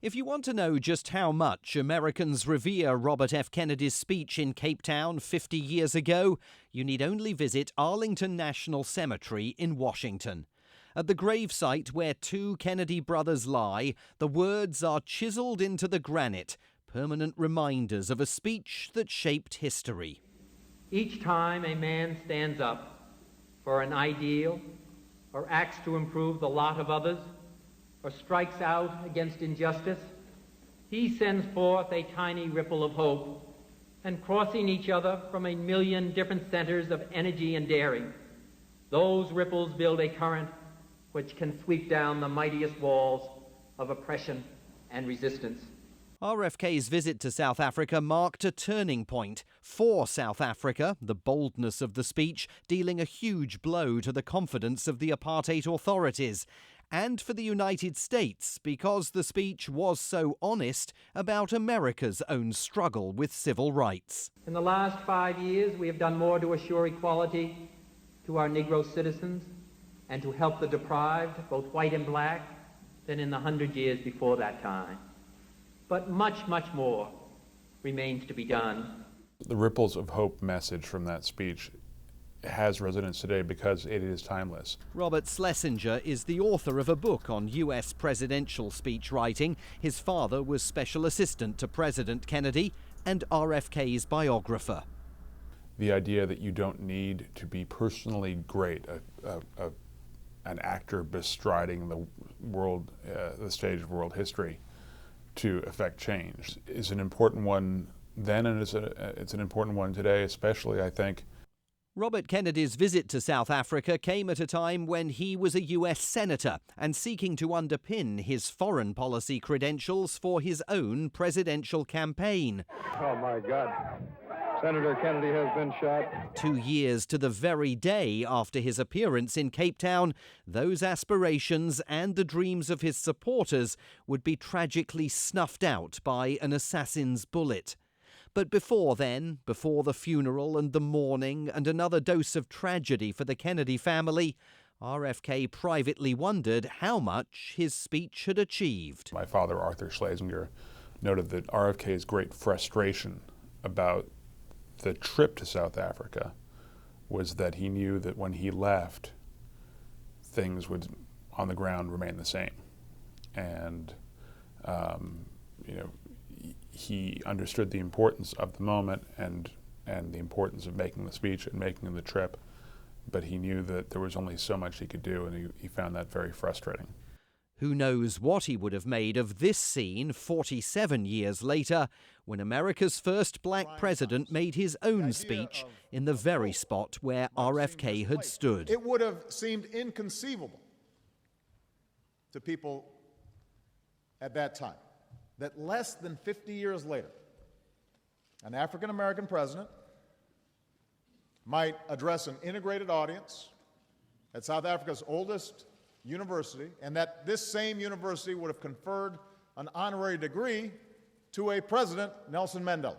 If you want to know just how much Americans revere Robert F. Kennedy's speech in Cape Town 50 years ago, you need only visit Arlington National Cemetery in Washington. At the gravesite where two Kennedy brothers lie, the words are chiseled into the granite, permanent reminders of a speech that shaped history. Each time a man stands up for an ideal or acts to improve the lot of others, or strikes out against injustice, he sends forth a tiny ripple of hope, and crossing each other from a million different centers of energy and daring, those ripples build a current which can sweep down the mightiest walls of oppression and resistance. RFK's visit to South Africa marked a turning point for South Africa, the boldness of the speech dealing a huge blow to the confidence of the apartheid authorities, and for the United States because the speech was so honest about America's own struggle with civil rights. In the last 5 years, we have done more to assure equality to our Negro citizens and to help the deprived, both white and black, than in the 100 years before that time. But much, much more remains to be done. The ripples of hope message from that speech has resonance today because it is timeless. Robert Schlesinger is the author of a book on U.S. presidential speech writing. His father was special assistant to President Kennedy and RFK's biographer. The idea that you don't need to be personally great, an actor bestriding the stage of world history to affect change, is an important one then, and it's an important one today, especially, I think. Robert Kennedy's visit to South Africa came at a time when he was a U.S. senator and seeking to underpin his foreign policy credentials for his own presidential campaign. Oh, my God. Senator Kennedy has been shot. 2 years to the very day after his appearance in Cape Town, those aspirations and the dreams of his supporters would be tragically snuffed out by an assassin's bullet. But before then, before the funeral and the mourning and another dose of tragedy for the Kennedy family, RFK privately wondered how much his speech had achieved. My father, Arthur Schlesinger, noted that RFK's great frustration about the trip to South Africa was that he knew that when he left, things would, on the ground, remain the same. And, he understood the importance of the moment and the importance of making the speech and making the trip, but he knew that there was only so much he could do, and he found that very frustrating. Who knows what he would have made of this scene 47 years later, when America's first black president made his own speech in the very spot where RFK had stood. It would have seemed inconceivable to people at that time that less than 50 years later, an African-American president might address an integrated audience at South Africa's oldest university, and that this same university would have conferred an honorary degree to a president, Nelson Mandela.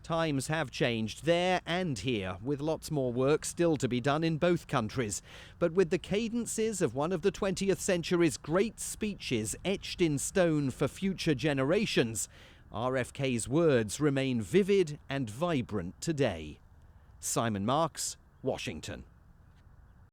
Times have changed there and here, with lots more work still to be done in both countries. But with the cadences of one of the 20th century's great speeches etched in stone for future generations, RFK's words remain vivid and vibrant today. Simon Marks, Washington.